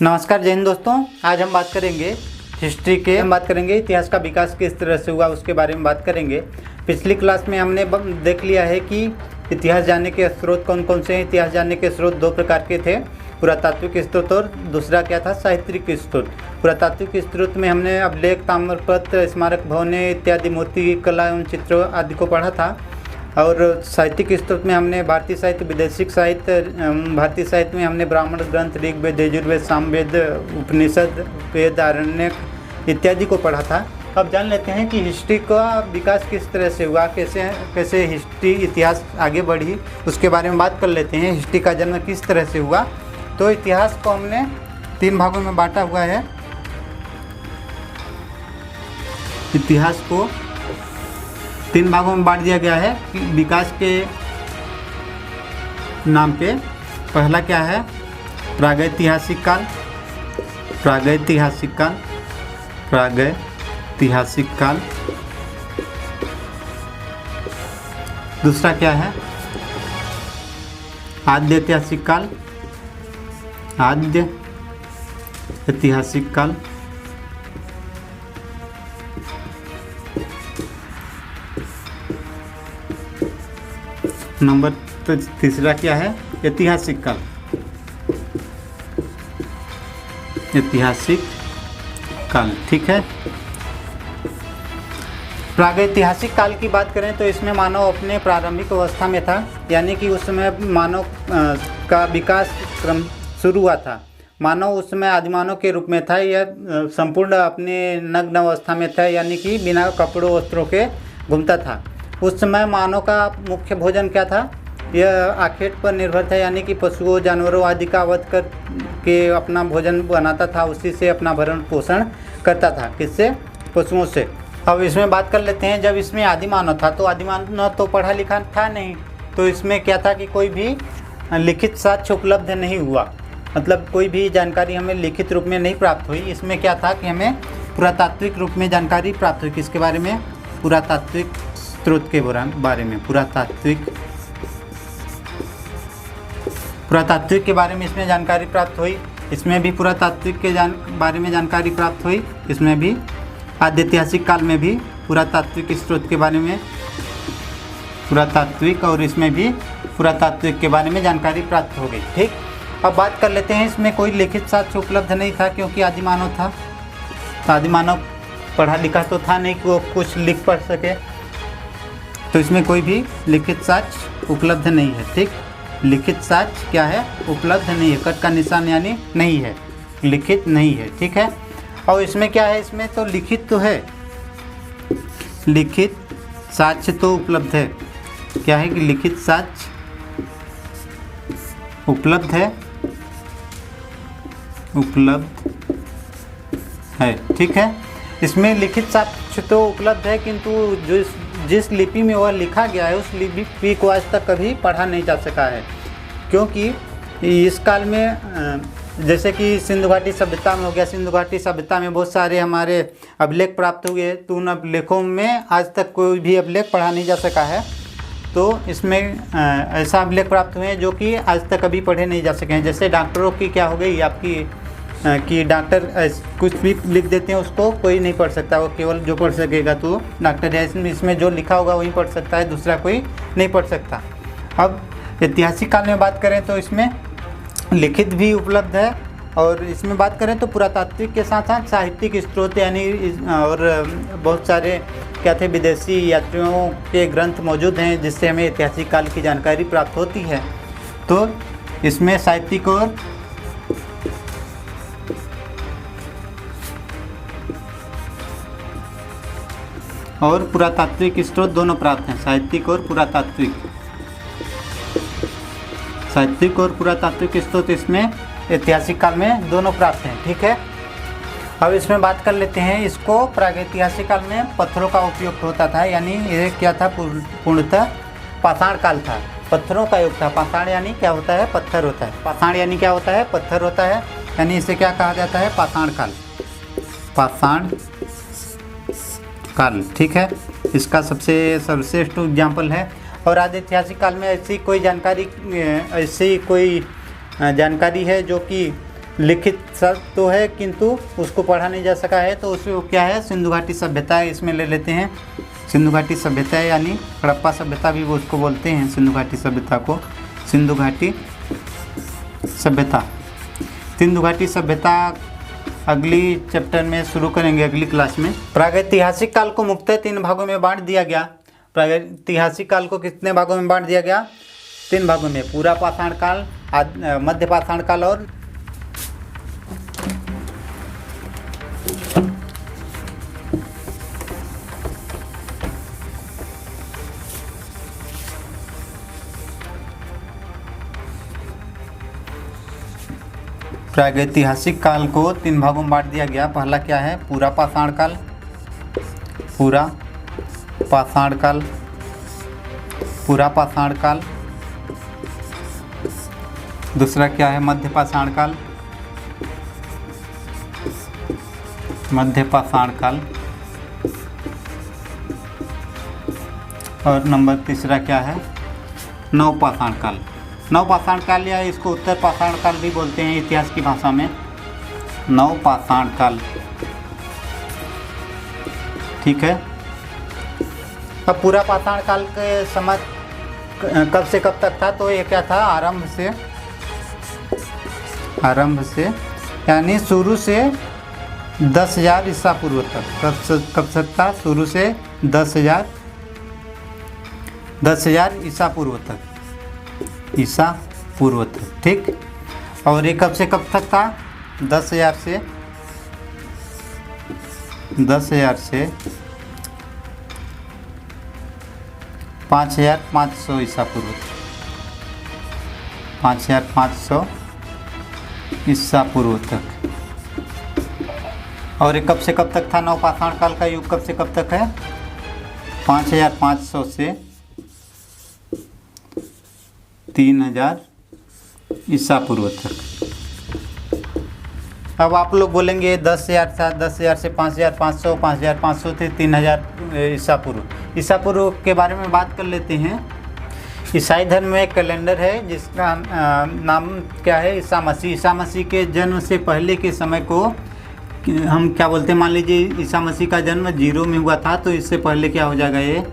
नमस्कार जय हिंद दोस्तों। आज हम बात करेंगे इतिहास का विकास किस तरह से हुआ उसके बारे में बात करेंगे। पिछली क्लास में हमने देख लिया है कि इतिहास जानने के स्रोत कौन कौन से हैं। इतिहास जानने के स्रोत दो प्रकार के थे, पुरातात्विक स्रोत और दूसरा क्या था, साहित्यिक स्रोत। पुरातात्विक स्रोत में हमने अभिलेख, ताम्रपत्र, स्मारक भवनें इत्यादि मूर्ति कला एवं चित्र आदि को पढ़ा था। और साहित्यिक स्रोत में हमने भारतीय साहित्य, विदेशिक साहित्य, भारतीय साहित्य में हमने ब्राह्मण ग्रंथ, ऋग्वेद, यजुर्वेद, सामवेद, उपनिषद, वेद, आरण्यक इत्यादि को पढ़ा था। अब जान लेते हैं कि हिस्ट्री का विकास किस तरह से हुआ, कैसे हिस्ट्री इतिहास आगे बढ़ी, उसके बारे में बात कर लेते हैं। हिस्ट्री का जन्म किस तरह से हुआ। तो इतिहास को हमने 3 भागों में बांटा हुआ है। इतिहास को 3 भागों में बांट दिया गया है कि विकास के नाम पे। पहला क्या है, प्रागैतिहासिक काल। दूसरा क्या है, आद्य ऐतिहासिक काल। नंबर तीसरा क्या है, ऐतिहासिक काल। ठीक है। प्रागैतिहासिक काल की बात करें तो इसमें मानव अपने प्रारंभिक अवस्था में था, यानी कि उस समय मानव का विकास क्रम शुरू हुआ था। मानव उस समय आदिमानव के रूप में था। यह संपूर्ण अपने नग्न अवस्था में था, यानी कि बिना कपड़ों वस्त्रों के घूमता था। उस समय मानव का मुख्य भोजन क्या था, यह आखेट पर निर्भर था, यानी कि पशुओं जानवरों आदि का वध करके अपना भोजन बनाता था, उसी से अपना भरण पोषण करता था। किससे? पशुओं से। अब इसमें बात कर लेते हैं, जब इसमें आदिमानव था तो आदिमानव तो पढ़ा लिखा था नहीं, तो इसमें क्या था कि कोई भी लिखित साक्ष्य उपलब्ध नहीं हुआ, मतलब कोई भी जानकारी हमें लिखित रूप में नहीं प्राप्त हुई। इसमें क्या था कि हमें पुरातात्विक रूप में जानकारी प्राप्त हुई। किसके बारे में? पुरातात्विक स्रोत के बारे में। पुरातात्विक के बारे में इसमें जानकारी प्राप्त हुई। इसमें भी पुरातात्विक के बारे में जानकारी प्राप्त हुई। इसमें भी आद्यऐतिहासिक काल में भी पुरातात्विक स्रोत के बारे में पुरातात्विक, और इसमें भी पुरातात्विक के बारे में जानकारी प्राप्त हो गई। ठीक। अब बात कर लेते हैं, इसमें कोई लिखित साक्ष्य उपलब्ध नहीं था क्योंकि आदिमानव था। तो आदिमानव पढ़ा लिखा तो था नहीं कि वो कुछ लिख पढ़ सके, तो इसमें कोई भी लिखित साक्ष्य उपलब्ध नहीं है। ठीक। लिखित साक्ष्य क्या है, उपलब्ध नहीं है। कट का निशान यानी नहीं है, लिखित नहीं है। ठीक है। और इसमें क्या है, इसमें तो लिखित तो है, लिखित साक्ष्य तो उपलब्ध है। क्या है कि लिखित साक्ष्य उपलब्ध है। ठीक है। इसमें लिखित साक्ष्य तो उपलब्ध है, किंतु जिस लिपि में वह लिखा गया है उस लिपि को आज तक कभी पढ़ा नहीं जा सका है, क्योंकि इस काल में जैसे कि सिंधु घाटी सभ्यता में हो गया, सिंधु घाटी सभ्यता में बहुत सारे हमारे अभिलेख प्राप्त हुए, तो उन अभिलेखों में आज तक कोई भी अभिलेख पढ़ा नहीं जा सका है। तो इसमें ऐसा अभिलेख प्राप्त हुए हैं जो कि आज तक कभी पढ़े नहीं जा सके हैं। जैसे डॉक्टरों की क्या हो गई आपकी कि डॉक्टर कुछ भी लिख देते हैं, उसको कोई नहीं पढ़ सकता, वो केवल जो पढ़ सकेगा तो डॉक्टर है। इसमें जो लिखा होगा वही पढ़ सकता है, दूसरा कोई नहीं पढ़ सकता। अब ऐतिहासिक काल में बात करें तो इसमें लिखित भी उपलब्ध है, और इसमें बात करें तो पुरातात्विक के साथ साथ साहित्यिक स्रोत यानी और बहुत सारे क्या थे, विदेशी यात्रियों के ग्रंथ मौजूद हैं, जिससे हमें ऐतिहासिक काल की जानकारी प्राप्त होती है। तो इसमें साहित्यिक और पुरातात्विक स्रोत दोनों प्राप्त हैं। साहित्यिक और पुरातात्विक स्रोत इसमें ऐतिहासिक काल में दोनों प्राप्त हैं। ठीक है। अब इसमें बात कर लेते हैं, इसको प्रागैतिहासिक काल में पत्थरों का उपयोग होता था, यानी ये क्या था, पूर्णतः पाषाण काल था, पत्थरों का युग था। पाषाण यानी क्या होता है, पत्थर होता है। पाषाण यानी क्या होता है, पत्थर होता है, यानी इसे क्या कहा जाता है, पाषाण काल। ठीक है। इसका सबसे सर्वश्रेष्ठ एग्जाम्पल है। और आदि ऐतिहासिक काल में ऐसी कोई जानकारी है जो कि लिखित शब्द तो है किंतु उसको पढ़ा नहीं जा सका है, तो उसमें वो क्या है, सिंधु घाटी सभ्यता है। इसमें ले लेते हैं सिंधु घाटी सभ्यता है, यानी हड़प्पा सभ्यता भी वो उसको बोलते हैं, सिंधु घाटी सभ्यता को सिंधु घाटी सभ्यता। सिंधु घाटी सभ्यता अगली चैप्टर में शुरू करेंगे, अगली क्लास में। प्रागैतिहासिक काल को मुख्यतः 3 भागों में बांट दिया गया। प्रागैतिहासिक काल को कितने भागों में बांट दिया गया? 3 भागों में, पूरा पाषाण काल, मध्य पाषाण काल और प्रागैतिहासिक काल को 3 भागों में बांट दिया गया। पहला क्या है? पूरा पाषाण काल, पूरा पाषाण काल, पूरा पाषाण काल। दूसरा क्या है? मध्य पाषाण काल, मध्य पाषाण काल। और नंबर तीसरा क्या है? नव पाषाण काल। नव पाषाण काल या इसको उत्तर पाषाण काल भी बोलते हैं इतिहास की भाषा में, नव पाषाण काल। ठीक है। अब पूरा पाषाण काल के समय कब से कब तक था? तो ये क्या था? आरंभ से यानी शुरू से 10,000 ईसा पूर्व तक। कब तक था? शुरू से 10,000 ईसा पूर्व तक, ईसा पूर्व तक। ठीक। और ये कब से कब तक था? 10,000 से 5,500 ईसा पूर्व तक, 5,500 ईसा पूर्व तक। और ये कब से कब तक था? नव पाषाण काल का युग कब से कब तक है? 5,500 से 3,000 ईसा पूर्व तक। अब आप लोग बोलेंगे 10,000 था, 10,000 से 5,500, 5,500 से 3,000 ईसा पूर्व। ईसा पूर्व के बारे में बात कर लेते हैं। ईसाई धर्म में एक कैलेंडर है जिसका नाम क्या है? ईसा मसीह। ईसा मसीह के जन्म से पहले के समय को हम क्या बोलते हैं? मान लीजिए ईसा मसीह का जन्म 0 में हुआ था, तो इससे पहले क्या हो जाएगा? ये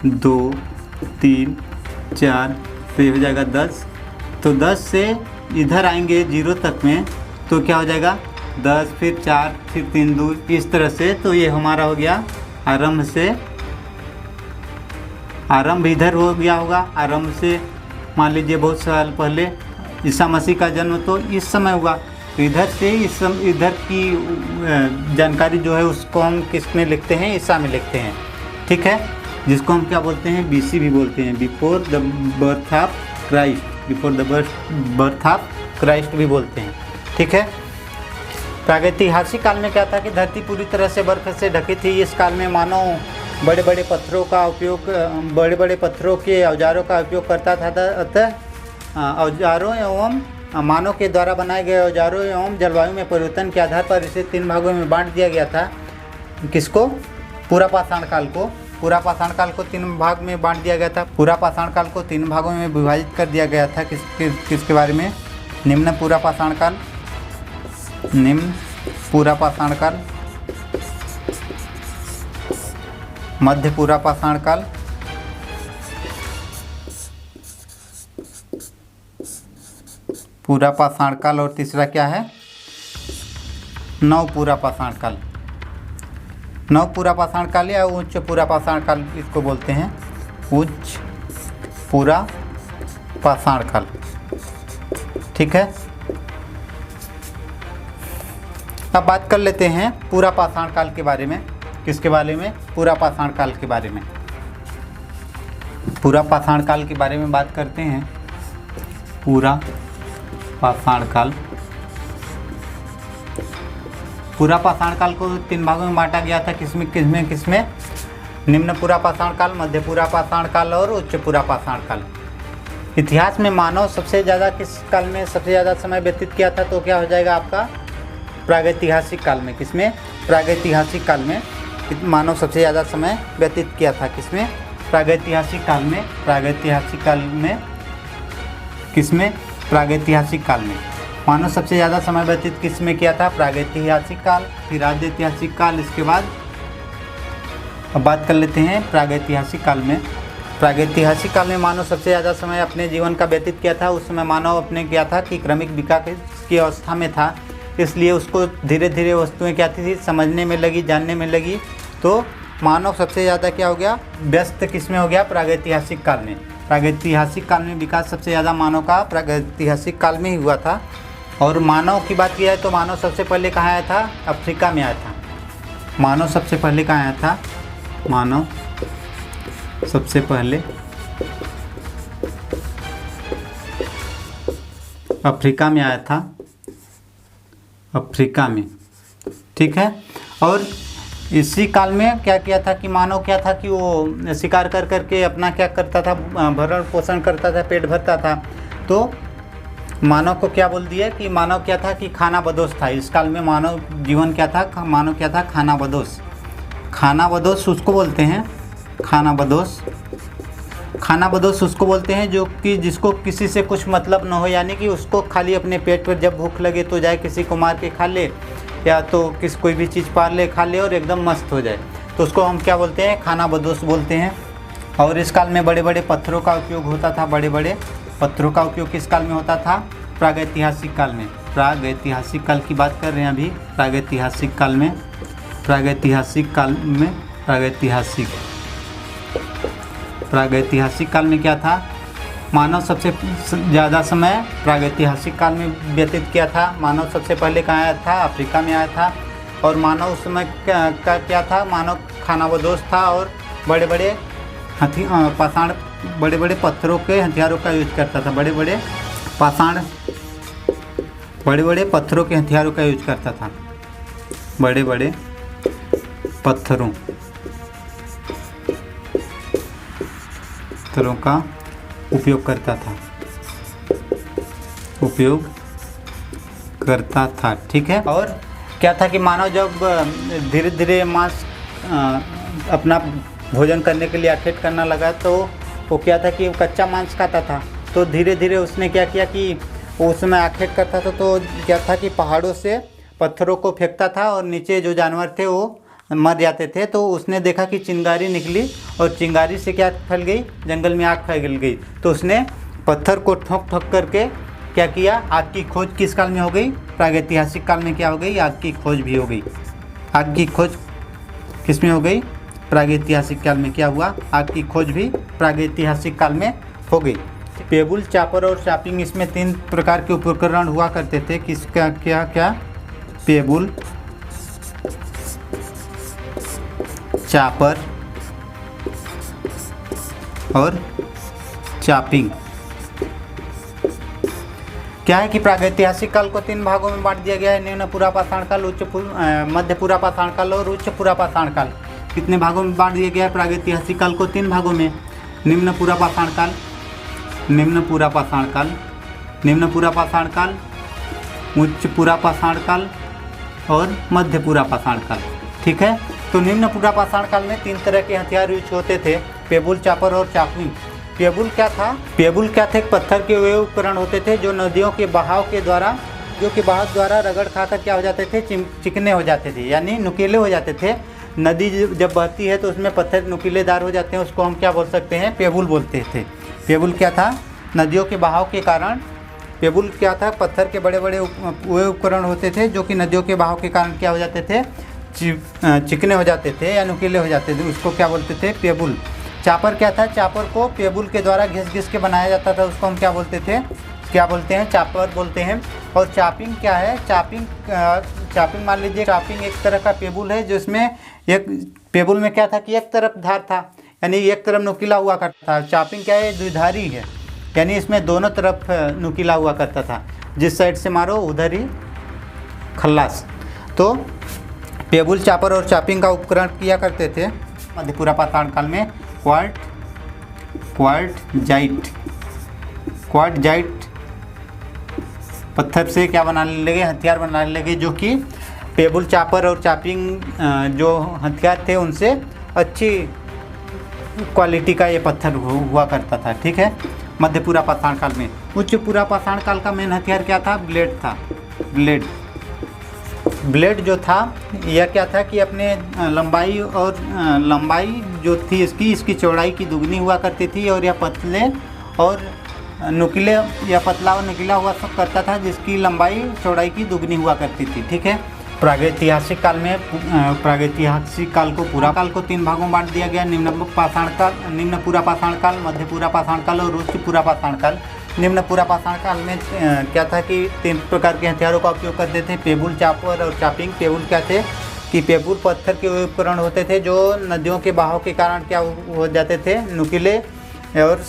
2, 3, 4, तो ये हो जाएगा 10। तो 10 से इधर आएंगे 0 तक में, तो क्या हो जाएगा? 10 फिर 4 फिर 3 2 इस तरह से। तो ये हमारा हो गया आरंभ से, आरंभ इधर हो गया होगा। आरंभ से मान लीजिए बहुत साल पहले ईसा मसीह का जन्म तो इस समय हुआ, तो इधर से इधर की जानकारी जो है उसको हम किस में लिखते हैं? ईसा में लिखते हैं। ठीक है। जिसको हम क्या बोलते हैं? BC भी बोलते हैं, before the birth of Christ, before the birth of Christ भी बोलते हैं। ठीक है। प्रागैतिहासिक काल में क्या था कि धरती पूरी तरह से बर्फ से ढकी थी। इस काल में मानव बड़े बड़े पत्थरों का उपयोग, बड़े बड़े पत्थरों के औजारों का उपयोग करता था। अतः औजारों एवं मानव के द्वारा बनाए गए औजारों एवं जलवायु में परिवर्तन के आधार पर इसे 3 भागों में बांट दिया गया था। किसको? पूरा पाषाण काल को। पूरा पाषाण काल को 3 भाग में बांट दिया गया था। पूरा पाषाण काल को 3 भागों में विभाजित कर दिया गया था। किसके बारे में? निम्न पूरा पाषाण काल, निम्न पूरा पाषाण काल, मध्य पूरा पाषाण काल, पूरा पाषाण काल, और तीसरा क्या है? नव पूरा पाषाण काल। नव पूरा पाषाण काल या उच्च पूरा पाषाण काल इसको बोलते हैं, उच्च पूरा पाषाण काल। ठीक है। अब बात कर लेते हैं पूरा पाषाण काल के बारे में। किसके बारे में? पूरा पाषाण काल के बारे में। पूरा पाषाण काल के बारे में बात करते हैं। पूरा पाषाण काल, पूरा पाषाण काल को 3 भागों में बांटा गया था। किसमें? निम्न पूरा पाषाण काल, मध्य पूरा पाषाण काल और उच्च पूरा पाषाण काल। इतिहास में मानव सबसे ज़्यादा किस काल में सबसे ज़्यादा समय व्यतीत किया था? तो क्या हो जाएगा आपका? प्रागैतिहासिक काल में। किसमें? प्रागैतिहासिक काल में मानव सबसे ज़्यादा समय व्यतीत किया था। किसमें? प्रागैतिहासिक काल में। प्रागैतिहासिक काल में किसमें? प्रागैतिहासिक काल में। मानव सबसे ज़्यादा समय व्यतीत किस में किया था? प्रागैतिहासिक काल, फिर आद्य ऐतिहासिक काल, इसके बाद अब बात कर लेते हैं प्रागैतिहासिक काल में। प्रागैतिहासिक काल में मानव सबसे ज़्यादा समय अपने जीवन का व्यतीत किया था। उस समय मानव अपने क्या था कि क्रमिक विकास की अवस्था में था, इसलिए उसको धीरे धीरे वस्तुएं क्या थी समझने में लगी, जानने में लगी। तो मानव सबसे ज़्यादा क्या हो गया? व्यस्त किस में हो गया? प्रागैतिहासिक काल में। प्रागैतिहासिक काल में विकास सबसे ज़्यादा मानव का प्रागैतिहासिक काल में ही हुआ था। और मानव की बात की जाए तो मानव सबसे पहले कहाँ आया था? अफ्रीका में आया था। मानव सबसे पहले कहाँ आया था? मानव सबसे पहले अफ्रीका में आया था, अफ्रीका में, ठीक है। और इसी काल में क्या किया था कि मानव क्या था कि वो शिकार कर करके अपना क्या करता था? भरण पोषण करता था, पेट भरता था। तो मानव को क्या बोल दिया कि मानव क्या था कि खानाबदोश था। इस काल में मानव जीवन क्या था? मानव क्या था? खानाबदोश। खानाबदोश उसको बोलते हैं, खानाबदोश। खानाबदोश उसको बोलते हैं जो कि जिसको किसी से कुछ मतलब न हो, यानी कि उसको खाली अपने पेट पर जब भूख लगे तो जाए किसी को मार के खा ले, या तो कोई भी चीज़ पार ले खा ले और एकदम मस्त हो जाए, तो उसको हम क्या बोलते हैं? खानाबदोश बोलते हैं। और इस काल में बड़े बड़े पत्थरों का उपयोग होता था। बड़े बड़े पत्थरों का उपयोग किस काल में होता था? प्रागैतिहासिक काल में। प्रागैतिहासिक काल की बात कर रहे हैं अभी। प्रागैतिहासिक काल में, प्रागैतिहासिक काल में, प्रागैतिहासिक काल में क्या था? मानव सबसे ज़्यादा समय प्रागैतिहासिक काल में व्यतीत किया था। मानव सबसे पहले कहाँ आया था? अफ्रीका में आया था। और मानव उस समय का क्या था? मानव खानाबदोश था और बड़े बड़े पाषाण, बड़े बड़े पत्थरों के हथियारों का यूज करता था। बड़े बड़े पाषाण, बड़े बड़े पत्थरों के हथियारों का यूज करता था। बड़े बड़े पत्थरों का उपयोग करता था, ठीक है। और क्या था कि मानव जब धीरे धीरे मांस अपना भोजन करने के लिए आखेट करना लगा, तो वो क्या था कि कच्चा मांस खाता था। तो धीरे धीरे उसने क्या किया कि वो उसमें आखेट करता था, तो क्या था कि पहाड़ों से पत्थरों को फेंकता था और नीचे जो जानवर थे वो मर जाते थे। तो उसने देखा कि चिंगारी निकली और चिंगारी से क्या फैल गई? जंगल में आग फैल गई। तो उसने पत्थर को ठोक ठोक करके क्या किया? आग की खोज किस काल में हो गई? प्रागैतिहासिक काल में क्या हो गई? आग की खोज भी हो गई। आग की खोज किस में हो गई? प्रागैतिहासिक काल में क्या हुआ? आग की खोज भी प्रागैतिहासिक काल में हो गई। पेबुल, चापर और चापिंग, इसमें 3 प्रकार के उपकरण हुआ करते थे। किसका क्या क्या? पेबुल, चापर और चापिंग। क्या है कि प्रागैतिहासिक काल को 3 भागों में बांट दिया गया है। निम्न पुरापाषाण काल, मध्य पुरापाषाण काल और उच्च पुरापाषाण काल। कितने भागों में बांट दिया गया है प्रागैतिहासिक काल को? 3 भागों में। निम्न पुरापाषाण काल, निम्न पुरापाषाण काल, निम्न पुरापाषाण काल, उच्च पुरापाषाण काल और मध्य पुरापाषाण काल, ठीक है। तो निम्न पुरापाषाण काल में 3 तरह के हथियार यूज होते थे, पेबुल, चापर और चापिंग। पेबुल क्या था? पेबुल क्या थे? पत्थर के वे उपकरण होते थे जो नदियों के बहाव के द्वारा, रगड़ खाकर क्या हो जाते थे? चिकने हो जाते थे, यानी नुकीले हो जाते थे। नदी जब बहती है तो उसमें पत्थर नुकीलेदार हो जाते हैं, उसको हम क्या बोल सकते हैं? पेबुल बोलते थे। पेबुल क्या था? नदियों के बहाव के कारण, पेबुल क्या था? पत्थर के बड़े बड़े वे उपकरण होते थे जो कि नदियों के बहाव के कारण क्या हो जाते थे? चिकने हो जाते थे या नुकीले हो जाते थे, उसको क्या बोलते थे? पेबुल। चापर क्या था? चापर को पेबुल के द्वारा घिस घिस के बनाया जाता था, उसको हम क्या बोलते थे? क्या बोलते हैं? चापर बोलते हैं। और चापिंग क्या है? चापिंग मान लीजिए, चापिंग एक तरह का पेबुल है जिसमें एक पेबुल में क्या था कि एक तरफ धार था, यानी एक तरफ नुकीला हुआ करता था। चापिंग क्या है? द्विधारी है, यानी इसमें दोनों तरफ नुकीला हुआ करता था, जिस साइड से मारो उधर ही खल्लास। तो पेबुल, चापर और चापिंग का उपकरण किया करते थे मध्य पुरापाषाण काल में। क्वार्टजाइट पत्थर से क्या बनाने लगे? हथियार बनाने लगे, जो कि पेबुल, चापर और चापिंग जो हथियार थे उनसे अच्छी क्वालिटी का ये पत्थर हुआ करता था, ठीक है। मध्य पूरा पाषाण काल में। उच्च पूरा पाषाण काल का मेन हथियार क्या था? ब्लेड था। ब्लेड जो था यह क्या था कि अपने लंबाई जो थी इसकी चौड़ाई की दुगनी हुआ करती थी, और यह पतले और नुकीले या पतला और नुकीला हुआ सब करता था, जिसकी लंबाई चौड़ाई की दुगनी हुआ करती थी। ठीक है। प्रागैतिहासिक काल में प्रागैतिहासिक काल को पूरा काल को 3 भागों में बांट दिया गया। निम्न पूरा पाषाण काल, मध्य पूरा पाषाण काल और उच्च पूरा पाषाण काल। निम्न पूरा पाषाण काल में क्या था कि 3 प्रकार के हथियारों का उपयोग करते थे, पेबुल, चापर और चापिंग। पेबुल क्या थे कि पेबुल पत्थर के उपकरण होते थे जो नदियों के बहाव के कारण क्या हो जाते थे, नुकीले और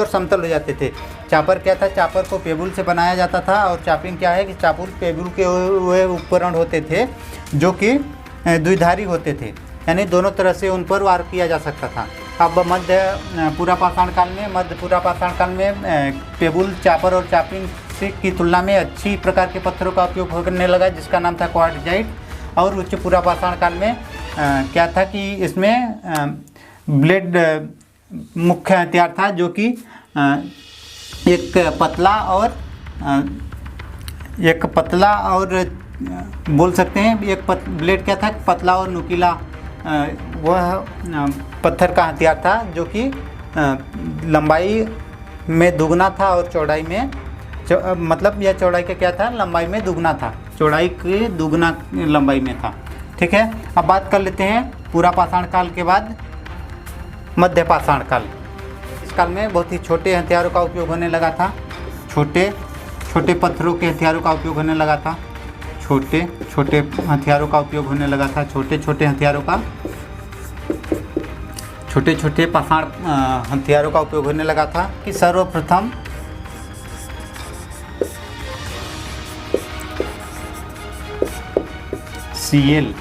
समतल हो जाते थे। चापर क्या था? चापर को पेबुल से बनाया जाता था। और चापिंग क्या है कि चापर पेबुल के हुए उपकरण होते थे जो कि द्विधारी होते थे, यानी दोनों तरह से उन पर वार किया जा सकता था। अब मध्य पूरा पाषाण काल में पेबुल, चापर और चापिंग की तुलना में अच्छी प्रकार के पत्थरों का उपयोग होने लगा, जिसका नाम था क्वार्टजाइट। और उच्च पूरा पाषाण काल में क्या था कि इसमें ब्लेड मुख्य हथियार था, जो कि एक पतला और बोल सकते हैं ब्लेड क्या था? पतला और नुकीला वह पत्थर का हथियार था, जो कि लंबाई में दुगना था और चौड़ाई में मतलब यह चौड़ाई का क्या था? लंबाई में दुगना था, चौड़ाई के दुगना लंबाई में था। ठीक है। अब बात कर लेते हैं पूरा पाषाण काल के बाद मध्य पाषाण काल। इस काल में बहुत ही छोटे हथियारों का उपयोग होने लगा था। छोटे पत्थरों के हथियारों का उपयोग होने लगा था। छोटे हथियारों का उपयोग होने लगा था। छोटे पाषाण हथियारों का उपयोग होने लगा था कि सर्वप्रथम सीएल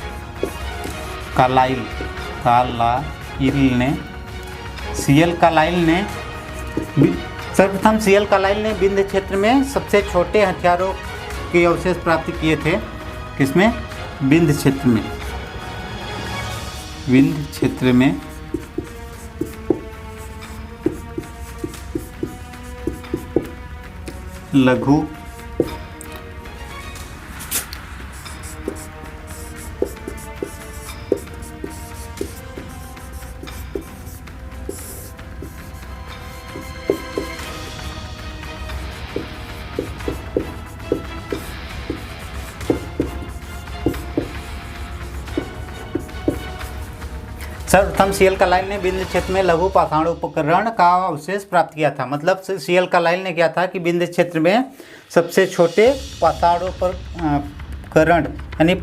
कालाइल ने विंध्य क्षेत्र में सबसे छोटे हथियारों के अवशेष प्राप्त किए थे। किसमें? विंध्य क्षेत्र में लघु सर्वप्रथम सीएल कालाइल ने विंध्य क्षेत्र में लघु पाषाण उपकरण का अवशेष प्राप्त किया था। मतलब सीएल कालाइल ने क्या था कि विंध्य क्षेत्र में सबसे छोटे पाषाण उपकरण यानी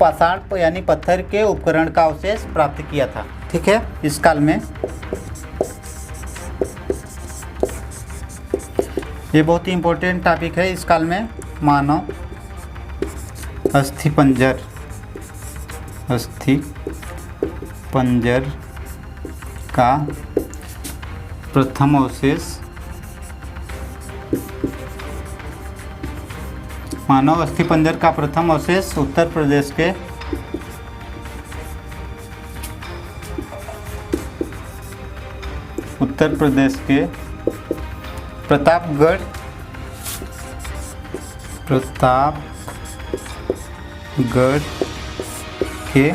पत्थर के उपकरण का अवशेष प्राप्त किया था। ठीक है। इस काल में ये बहुत ही इम्पोर्टेंट टॉपिक है। इस काल में मानव अस्थिपंजर का प्रथम अवशेष मानव अस्थिपंजर का प्रथम अवशेष उत्तर प्रदेश के प्रतापगढ़ के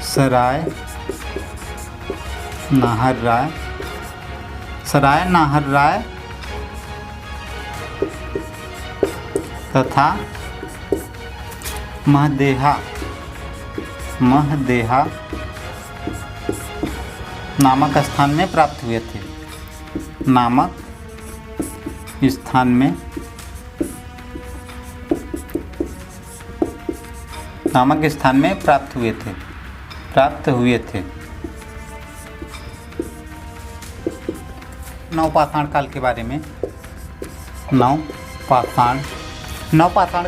सराय नाहर राय तथा महदेहा नामक स्थान में प्राप्त हुए थे। नामक स्थान में प्राप्त हुए थे। नवपाषाण काल के बारे में। नवपाषाण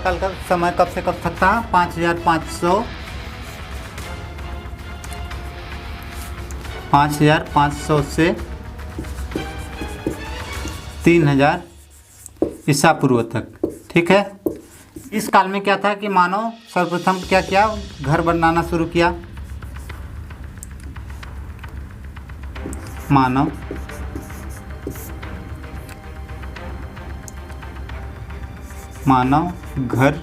काल का समय कब से कब तक था? 5500 से 3000 ईसा पूर्व तक। ठीक है। इस काल में क्या था कि मानव सर्वप्रथम क्या किया? घर बनाना शुरू किया। मानव मानव घर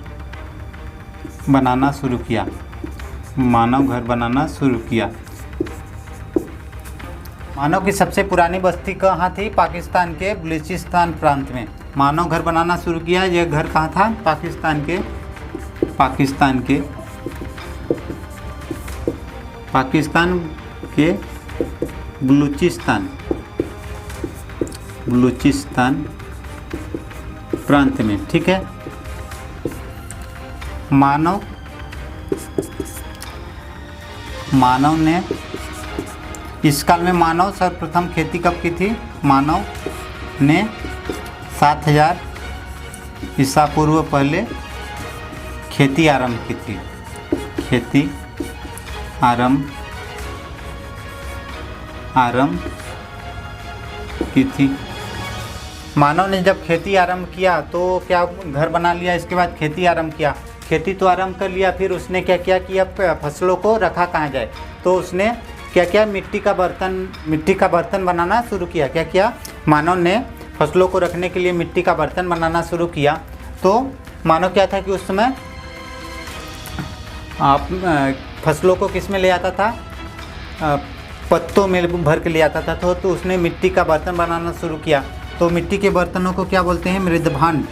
बनाना शुरू किया। मानव घर बनाना शुरू किया। मानव की सबसे पुरानी बस्ती कहाँ थी? पाकिस्तान के बलूचिस्तान प्रांत में मानव घर बनाना शुरू किया। यह घर कहाँ था? पाकिस्तान के बलूचिस्तान प्रांत में। ठीक है। मानव ने इस काल में मानव सर्वप्रथम खेती कब की थी? मानव ने 7000 ईसा पूर्व पहले खेती आरंभ की थी। खेती आरंभ की थी। मानव ने जब खेती आरंभ किया तो क्या घर बना लिया, इसके बाद खेती आरंभ किया। खेती तो आरंभ कर लिया, फिर उसने क्या किया कि अब फसलों को रखा कहाँ जाए, तो उसने क्या किया? मिट्टी का बर्तन बनाना शुरू किया। क्या किया? मानव ने फसलों को रखने के लिए मिट्टी का बर्तन बनाना शुरू किया। तो मानव क्या था कि उस समय आप फसलों को किस में ले आता था? पत्तों में भर के ले आता था। तो उसने मिट्टी का बर्तन बनाना शुरू किया। तो मिट्टी के बर्तनों को क्या बोलते हैं? मृदभांड।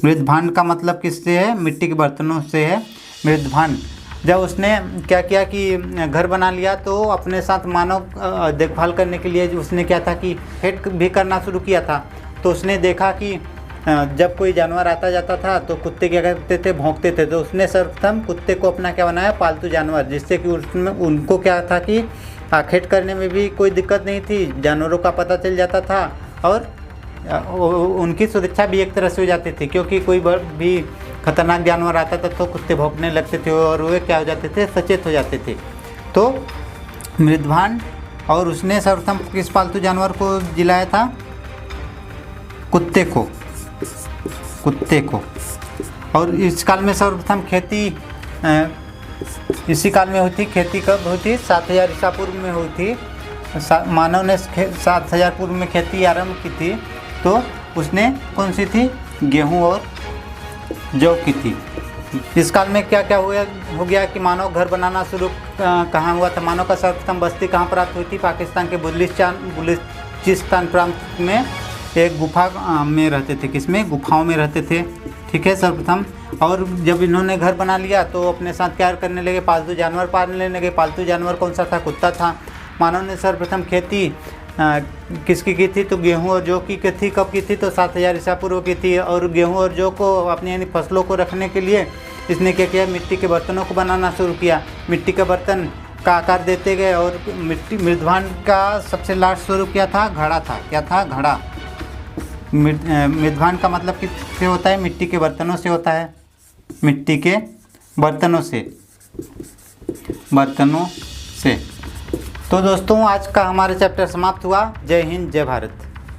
मृदभांड का मतलब किससे है? मिट्टी के बर्तनों से है मृदभांड। जब उसने क्या किया कि घर बना लिया तो अपने साथ मानव देखभाल करने के लिए उसने क्या था कि हेड भी करना शुरू किया था। तो उसने देखा कि जब कोई जानवर आता जाता था तो कुत्ते क्या करते थे? भौंकते थे। तो उसने सर्वप्रथम कुत्ते को अपना क्या बनाया? पालतू जानवर, जिससे कि उसमें उनको क्या था कि आखेट करने में भी कोई दिक्कत नहीं थी, जानवरों का पता चल जाता था और उनकी सुरक्षा भी एक तरह से हो जाती थी, क्योंकि कोई भी खतरनाक जानवर आता था तो कुत्ते भौंकने लगते थे और वे क्या हो जाते थे? सचेत हो जाते थे। तो मृदभांड, और उसने सर्वप्रथम किस पालतू जानवर को जिलाया था? कुत्ते को। और इस काल में सर्वप्रथम खेती इसी काल में हुई थी। खेती कब हुई थी? 7000 ईसा पूर्व में हुई थी। मानव ने 7000 पूर्व में खेती आरंभ की थी। तो उसने कौन सी थी? गेहूं और जौ की थी। इस काल में क्या क्या हो गया कि मानव घर बनाना शुरू कहाँ हुआ था? मानव का सर्वप्रथम बस्ती कहाँ प्राप्त हुई थी? पाकिस्तान के बलूचिस्तान प्रांत में एक गुफा में रहते थे। किसमें? गुफाओं में रहते थे। ठीक है, सर्वप्रथम। और जब इन्होंने घर बना लिया तो अपने साथ क्या करने लगे? पालतू जानवर पालने लगे। पालतू जानवर कौन सा था? कुत्ता था। मानव ने सर्वप्रथम खेती किसकी की थी? तो गेहूं और जौ की थी। कब की थी? तो 7000 ईसा पूर्व की थी। और गेहूं और जौ को अपनी यानी फसलों को रखने के लिए इसने क्या किया? मिट्टी के बर्तनों को बनाना शुरू किया। मिट्टी के बर्तन का आकार देते गए और मृदभांड का सबसे लास्ट स्वरूप क्या था? घड़ा था। क्या था? घड़ा। मृदभांड का मतलब किससे होता है? मिट्टी के बर्तनों से होता है। मिट्टी के बर्तनों से। तो दोस्तों आज का हमारा चैप्टर समाप्त हुआ। जय हिंद, जय भारत।